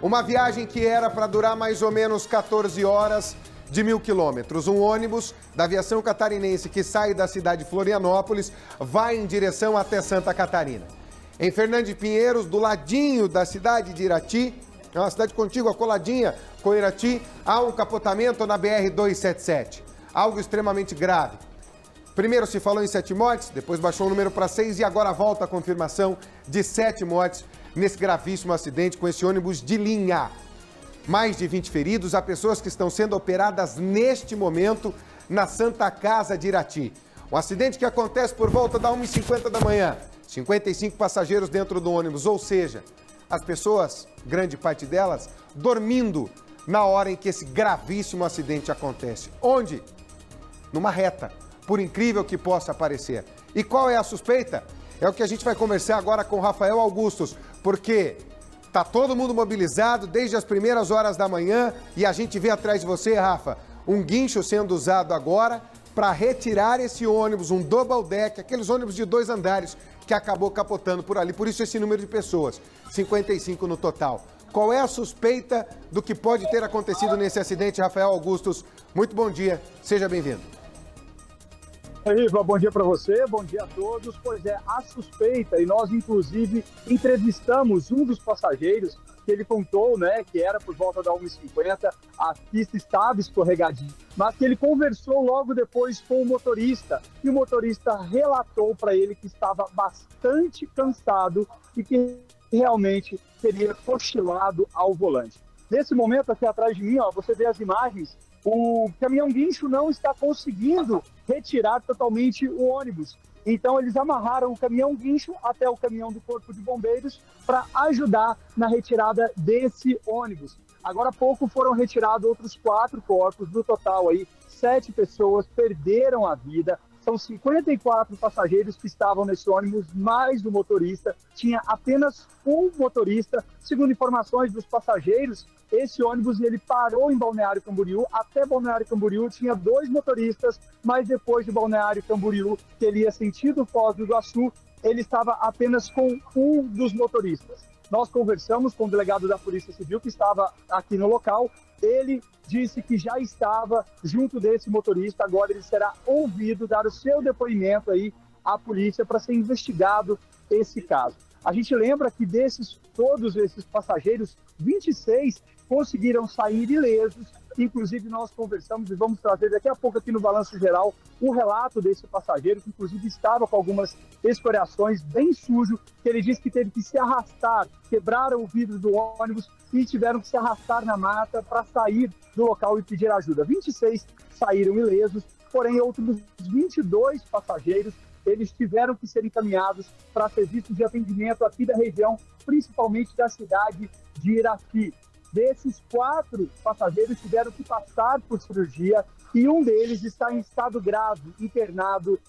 Uma viagem que era para durar mais ou menos 14 horas de 1.000 quilômetros. Um ônibus da aviação catarinense que sai da cidade de Florianópolis vai em direção até Santa Catarina. Em Fernando de Pinheiros, do ladinho da cidade de Irati, é uma cidade contígua, coladinha com Irati, há um capotamento na BR-277. Algo extremamente grave. Primeiro se falou em 7 mortes, depois baixou o número para 6 e agora volta a confirmação de 7 mortes nesse gravíssimo acidente com esse ônibus de linha. Mais de 20 feridos, há pessoas que estão sendo operadas neste momento na Santa Casa de Irati. Um acidente que acontece por volta da 1h50 da manhã. 55 passageiros dentro do ônibus, ou seja, as pessoas, grande parte delas, dormindo na hora em que esse gravíssimo acidente acontece. Onde? Numa reta, por incrível que possa parecer. E qual é a suspeita? É o que a gente vai conversar agora com Rafael Augustos, porque tá todo mundo mobilizado desde as primeiras horas da manhã e a gente vê atrás de você, Rafa, um guincho sendo usado agora para retirar esse ônibus, um double deck, aqueles ônibus de 2 andares que acabou capotando por ali. Por isso esse número de pessoas, 55 no total. Qual é a suspeita do que pode ter acontecido nesse acidente, Rafael Augustos? Muito bom dia, seja bem-vindo. Iva, bom dia para você, bom dia a todos. Pois é, a suspeita, e nós inclusive entrevistamos um dos passageiros, que ele contou, né, que era por volta da 1h50, a pista estava escorregadinha, mas que ele conversou logo depois com o motorista, e o motorista relatou para ele que estava bastante cansado e que realmente teria cochilado ao volante. Nesse momento aqui atrás de mim, ó, você vê as imagens, o caminhão guincho não está conseguindo retirar totalmente o ônibus. Então eles amarraram o caminhão guincho até o caminhão do Corpo de Bombeiros para ajudar na retirada desse ônibus. Agora há pouco foram retirados outros 4 corpos, no total aí 7 pessoas perderam a vida. São 54 passageiros que estavam nesse ônibus, mais o motorista. Tinha apenas um motorista. Segundo informações dos passageiros, esse ônibus ele parou em Balneário Camboriú. Até Balneário Camboriú tinha 2 motoristas, mas depois de Balneário Camboriú, que ele ia sentido Foz do Iguaçu, ele estava apenas com um dos motoristas. Nós conversamos com o delegado da Polícia Civil, que estava aqui no local. Ele disse que já estava junto desse motorista, agora ele será ouvido, dar o seu depoimento aí à polícia para ser investigado esse caso. A gente lembra que todos esses passageiros, 26 conseguiram sair ilesos. Inclusive nós conversamos e vamos trazer daqui a pouco aqui no Balanço Geral um relato desse passageiro que inclusive estava com algumas escoriações, bem sujo, que ele disse que teve que se arrastar, quebraram o vidro do ônibus e tiveram que se arrastar na mata para sair do local e pedir ajuda. 26 saíram ilesos, porém outros 22 passageiros, eles tiveram que ser encaminhados para serviços de atendimento aqui da região, principalmente da cidade de Irati. Desses 4 passageiros tiveram que passar por cirurgia e um deles está em estado grave, internado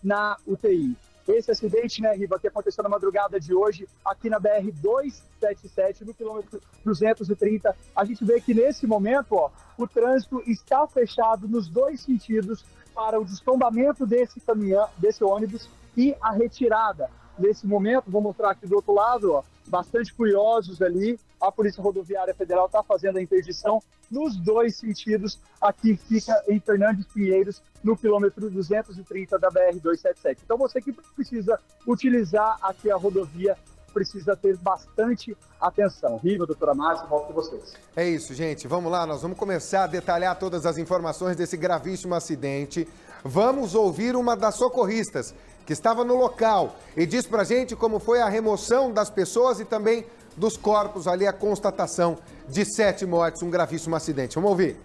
na UTI. Esse acidente, né, Riva, que aconteceu na madrugada de hoje, aqui na BR-277, no quilômetro 230, a gente vê que nesse momento, ó, o trânsito está fechado nos 2 sentidos para o destombamento desse caminhão, desse ônibus e a retirada. Nesse momento, vou mostrar aqui do outro lado, ó, bastante curiosos ali, a Polícia Rodoviária Federal está fazendo a interdição nos 2 sentidos. Aqui fica em Fernando de Pinheiros, no quilômetro 230 da BR-277. Então você que precisa utilizar aqui a rodovia, precisa ter bastante atenção. Riva, doutora Márcia, volto com vocês. É isso, gente. Vamos lá, nós vamos começar a detalhar todas as informações desse gravíssimo acidente. Vamos ouvir uma das socorristas que estava no local e diz pra gente como foi a remoção das pessoas e também dos corpos ali, a constatação de 7 mortes, um gravíssimo acidente. Vamos ouvir.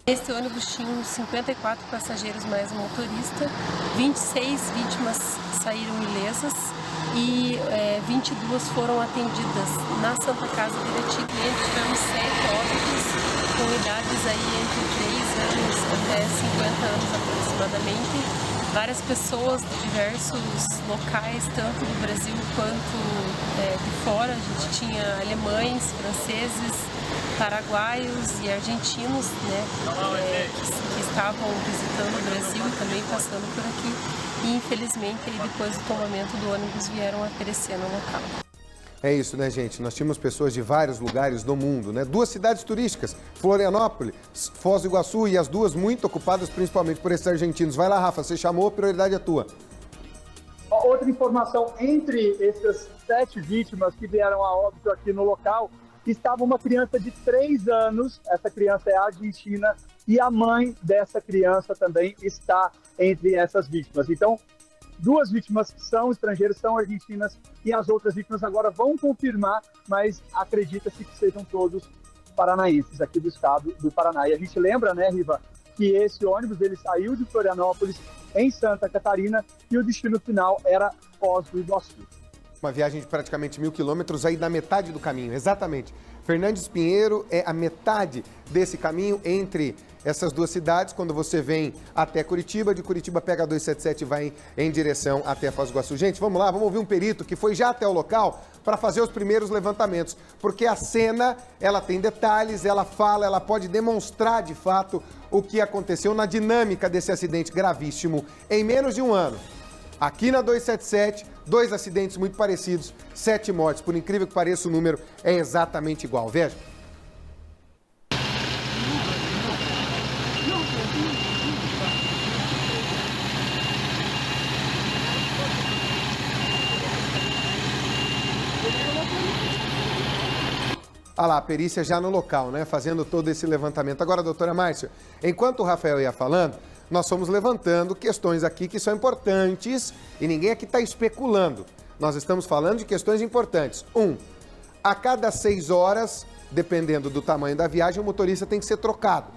Esse ônibus tinha 54 passageiros mais um motorista, 26 vítimas saíram ilesas e 22 foram atendidas na Santa Casa de Irati. Tivemos 7 óbitos com idades aí entre 3 anos até 50 anos aproximadamente. Várias pessoas de diversos locais, tanto do Brasil quanto de fora. A gente tinha alemães, franceses, paraguaios e argentinos, né, que estavam visitando o Brasil e também passando por aqui. E infelizmente, aí, depois do tombamento do ônibus, vieram a perecer no local. É isso, né, gente? Nós tínhamos pessoas de vários lugares do mundo, né? 2 cidades turísticas, Florianópolis, Foz do Iguaçu, e as duas muito ocupadas principalmente por esses argentinos. Vai lá, Rafa, você chamou, a prioridade é tua. Outra informação, entre essas 7 vítimas que vieram a óbito aqui no local, estava uma criança de 3 anos, essa criança é argentina, e a mãe dessa criança também está entre essas vítimas. Então, 2 vítimas são estrangeiras, são argentinas, e as outras vítimas agora vão confirmar, mas acredita-se que sejam todos paranaenses aqui do estado do Paraná. E a gente lembra, né, Riva, que esse ônibus ele saiu de Florianópolis em Santa Catarina e o destino final era Foz do Iguaçu. Uma viagem de praticamente 1.000 quilômetros, aí na metade do caminho, exatamente. Fernandes Pinheiro é a metade desse caminho entre essas 2 cidades, quando você vem até Curitiba, de Curitiba pega a 277 e vai em direção até Foz do Iguaçu. Gente, vamos lá, vamos ouvir um perito que foi já até o local para fazer os primeiros levantamentos, porque a cena, ela tem detalhes, ela fala, ela pode demonstrar de fato o que aconteceu na dinâmica desse acidente gravíssimo em menos de um ano. Aqui na 277, 2 acidentes muito parecidos, 7 mortes. Por incrível que pareça, o número é exatamente igual. Veja. Olha lá, a perícia já no local, né? Fazendo todo esse levantamento. Agora, doutora Márcia, enquanto o Rafael ia falando, nós fomos levantando questões aqui que são importantes e ninguém aqui está especulando. Nós estamos falando de questões importantes. 1, a cada 6 horas, dependendo do tamanho da viagem, o motorista tem que ser trocado.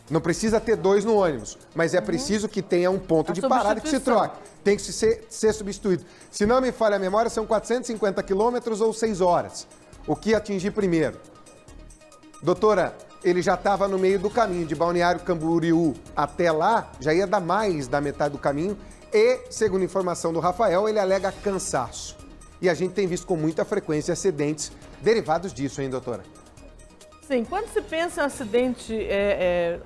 Não precisa ter 2 no ônibus, mas é preciso que tenha um ponto de parada que se troque. Tem que ser substituído. Se não me falha a memória, são 450 quilômetros ou 6 horas. O que atingir primeiro? Doutora, ele já estava no meio do caminho, de Balneário Camboriú até lá, já ia dar mais da metade do caminho e, segundo informação do Rafael, ele alega cansaço. E a gente tem visto com muita frequência acidentes derivados disso, hein, doutora? Sim, quando se pensa em acidente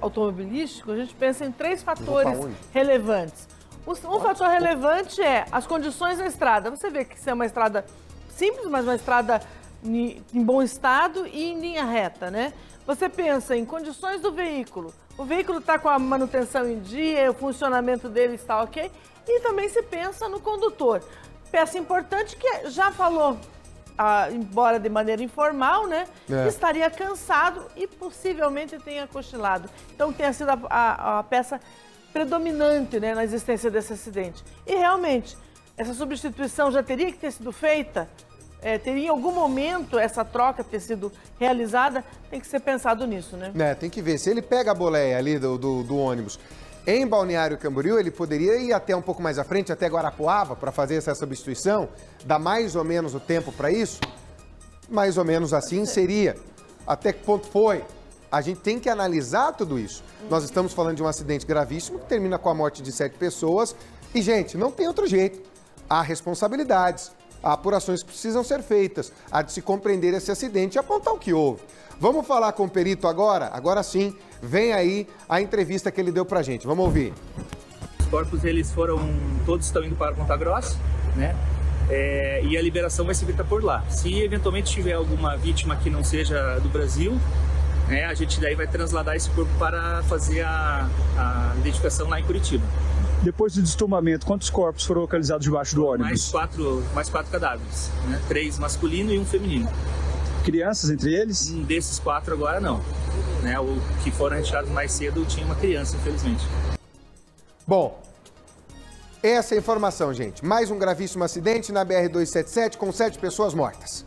automobilístico, a gente pensa em 3 fatores relevantes. Um fator relevante é as condições da estrada. Você vê que isso é uma estrada simples, mas uma estrada em bom estado e em linha reta, né? Você pensa em condições do veículo. O veículo está com a manutenção em dia, o funcionamento dele está ok. E também se pensa no condutor. Peça importante que já falou, embora de maneira informal, né? Que estaria cansado e possivelmente tenha cochilado. Então tenha sido a peça predominante, né, na existência desse acidente. E realmente, essa substituição já teria que ter sido feita? Teria em algum momento essa troca ter sido realizada? Tem que ser pensado nisso, né? Tem que ver. Se ele pega a boleia ali do ônibus em Balneário Camboriú, ele poderia ir até um pouco mais à frente, até Guarapuava, para fazer essa substituição? Dá mais ou menos o tempo para isso? Mais ou menos assim seria. Até que ponto foi? A gente tem que analisar tudo isso. Nós estamos falando de um acidente gravíssimo que termina com a morte de 7 pessoas. E, gente, não tem outro jeito. Há responsabilidades. Há apurações que precisam ser feitas, há de se compreender esse acidente e apontar o que houve. Vamos falar com o perito agora? Agora sim, vem aí a entrevista que ele deu pra gente. Vamos ouvir. Os corpos, todos estão indo para Ponta Grossa, né? E a liberação vai ser feita por lá. Se eventualmente tiver alguma vítima que não seja do Brasil, né, a gente daí vai trasladar esse corpo para fazer a identificação lá em Curitiba. Depois do destombamento, quantos corpos foram localizados debaixo do ônibus? Mais quatro cadáveres, né? 3 masculino e 1 feminino. Crianças entre eles? Um desses 4 agora não. Né? O que foram retirados mais cedo tinha uma criança, infelizmente. Bom, essa é a informação, gente. Mais um gravíssimo acidente na BR-277 com 7 pessoas mortas.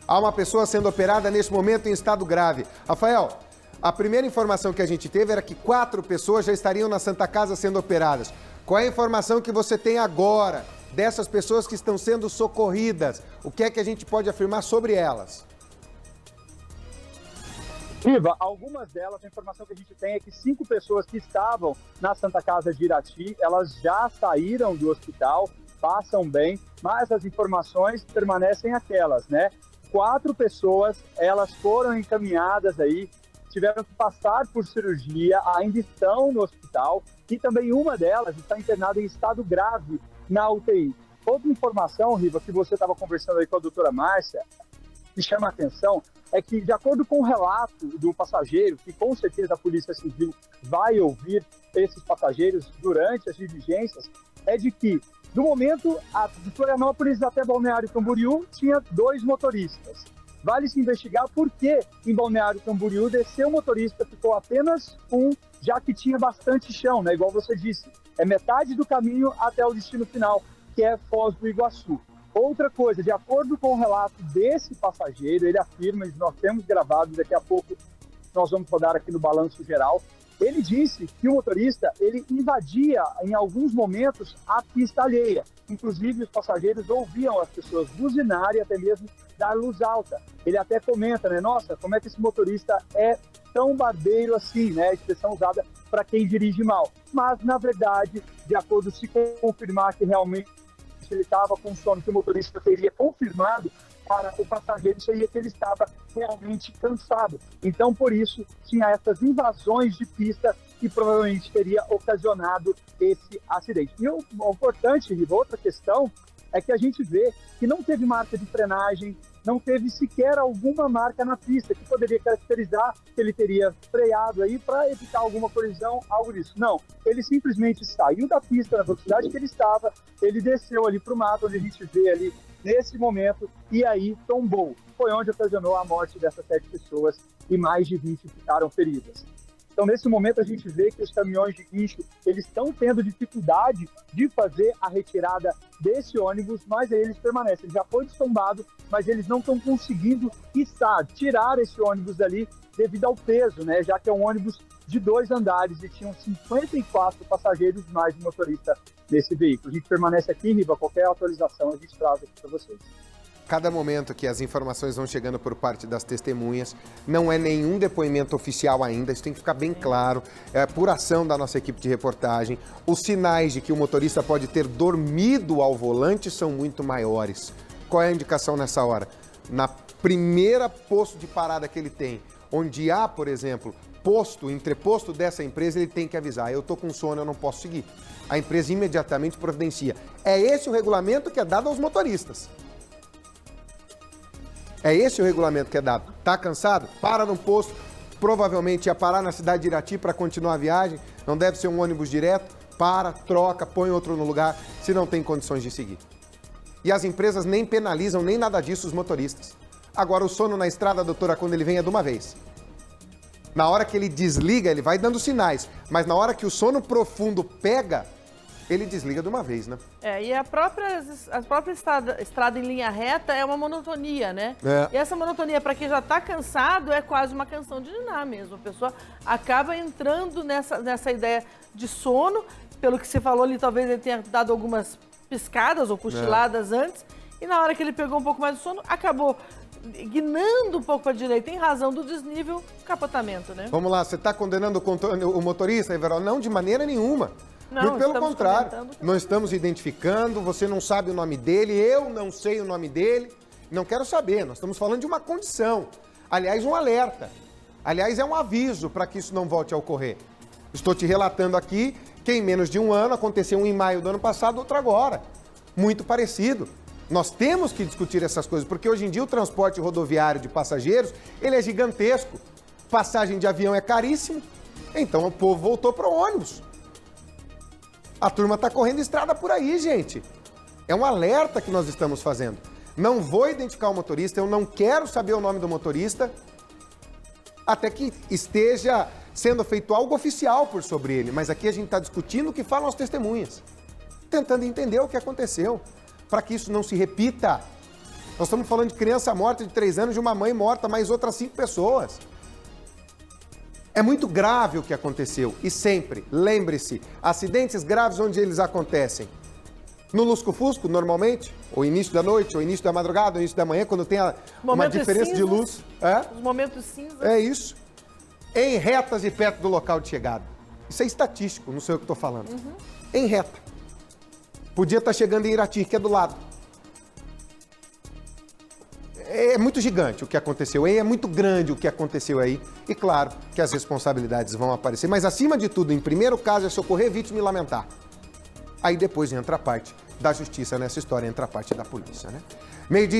Há uma pessoa sendo operada nesse momento em estado grave. Rafael, a primeira informação que a gente teve era que 4 pessoas já estariam na Santa Casa sendo operadas. Qual é a informação que você tem agora dessas pessoas que estão sendo socorridas? O que é que a gente pode afirmar sobre elas? Riva, algumas delas, a informação que a gente tem é que 5 pessoas que estavam na Santa Casa de Irati, elas já saíram do hospital, passam bem, mas as informações permanecem aquelas, né? 4 pessoas, elas foram encaminhadas aí, tiveram que passar por cirurgia, ainda estão no hospital, e também uma delas está internada em estado grave na UTI. Outra informação, Riva, que você estava conversando aí com a doutora Márcia, que chama a atenção, é que, de acordo com o relato do passageiro, que com certeza a Polícia Civil vai ouvir esses passageiros durante as diligências, é de que, no momento, de Florianópolis até Balneário Camboriú, tinha 2 motoristas. Vale se investigar por que em Balneário Camboriú desceu o motorista, ficou apenas um, já que tinha bastante chão, né? Igual você disse, é metade do caminho até o destino final, que é Foz do Iguaçu. Outra coisa, de acordo com o relato desse passageiro, ele afirma, e nós temos gravado, daqui a pouco nós vamos rodar aqui no Balanço Geral, ele disse que o motorista, ele invadia, em alguns momentos, a pista alheia. Inclusive, os passageiros ouviam as pessoas buzinarem e até mesmo dar luz alta. Ele até comenta, né? Nossa, como é que esse motorista é tão barbeiro assim, né? A expressão usada para quem dirige mal. Mas, na verdade, de acordo se confirmar que realmente ele estava com sono, que o motorista teria confirmado para o passageiro, seria que ele estava realmente cansado. Então, por isso, tinha essas invasões de pista que provavelmente teria ocasionado esse acidente. E o importante, Riva, outra questão, é que a gente vê que não teve marca de frenagem, não teve sequer alguma marca na pista que poderia caracterizar que ele teria freado aí para evitar alguma colisão, algo disso. Não, ele simplesmente saiu da pista na velocidade que ele estava, ele desceu ali para o mato, onde a gente vê ali nesse momento, e aí tombou. Foi onde ocasionou a morte dessas 7 pessoas e mais de 20 ficaram feridas. Então, nesse momento, a gente vê que os caminhões de guincho, eles estão tendo dificuldade de fazer a retirada desse ônibus, mas eles permanecem. Ele já foi destombado, mas eles não estão conseguindo tirar esse ônibus dali devido ao peso, né? Já que é um ônibus de 2 andares e tinham 54 passageiros mais de motorista nesse veículo. A gente permanece aqui, Riva, qualquer atualização a gente traz aqui para vocês. Cada momento que as informações vão chegando por parte das testemunhas, não é nenhum depoimento oficial ainda, isso tem que ficar bem claro, é apuração da nossa equipe de reportagem. Os sinais de que o motorista pode ter dormido ao volante são muito maiores. Qual é a indicação nessa hora? Na primeira posto de parada que ele tem, onde há, por exemplo, entreposto dessa empresa, ele tem que avisar, eu estou com sono, eu não posso seguir. A empresa imediatamente providencia. É esse o regulamento que é dado aos motoristas. É esse o regulamento que é dado. Tá cansado? Para num posto. Provavelmente ia parar na cidade de Irati para continuar a viagem. Não deve ser um ônibus direto. Para, troca, põe outro no lugar, se não tem condições de seguir. E as empresas nem penalizam, nem nada disso os motoristas. Agora, o sono na estrada, doutora, quando ele vem é de uma vez. Na hora que ele desliga, ele vai dando sinais. Mas na hora que o sono profundo pega, ele desliga de uma vez, né? E a própria estrada em linha reta é uma monotonia, né? E essa monotonia, para quem já está cansado, é quase uma canção de ninar mesmo. A pessoa acaba entrando nessa ideia de sono, pelo que você falou ali, talvez ele tenha dado algumas piscadas ou cochiladas antes, e na hora que ele pegou um pouco mais de sono, acabou guinando um pouco para a direita, em razão do desnível, capotamento, né? Vamos lá, você está condenando o motorista, Everaldo? Não, de maneira nenhuma. Não, muito pelo contrário, nós estamos identificando, você não sabe o nome dele, eu não sei o nome dele, não quero saber, nós estamos falando de uma condição, aliás, um alerta, aliás, é um aviso para que isso não volte a ocorrer. Estou te relatando aqui que em menos de um ano aconteceu um em maio do ano passado, outro agora, muito parecido. Nós temos que discutir essas coisas, porque hoje em dia o transporte rodoviário de passageiros, ele é gigantesco, passagem de avião é caríssimo, então o povo voltou para o ônibus. A turma está correndo estrada por aí, gente. É um alerta que nós estamos fazendo. Não vou identificar o motorista, eu não quero saber o nome do motorista, até que esteja sendo feito algo oficial por sobre ele. Mas aqui a gente está discutindo o que falam as testemunhas, tentando entender o que aconteceu, para que isso não se repita. Nós estamos falando de criança morta de 3 anos, de uma mãe morta, mais outras 5 pessoas. É muito grave o que aconteceu e sempre, lembre-se, acidentes graves onde eles acontecem? No lusco-fusco, normalmente, ou início da noite, ou início da madrugada, ou início da manhã, quando tem uma diferença de luz. Os momentos cinzas. É isso. Em retas e perto do local de chegada. Isso é estatístico, não sei o que estou falando. Em reta. Podia estar chegando em Irati, que é do lado. É muito gigante o que aconteceu aí, é muito grande o que aconteceu aí. E claro que as responsabilidades vão aparecer. Mas acima de tudo, em primeiro caso, é socorrer vítima e lamentar. Aí depois entra a parte da justiça nessa história, entra a parte da polícia, né? Meio-dia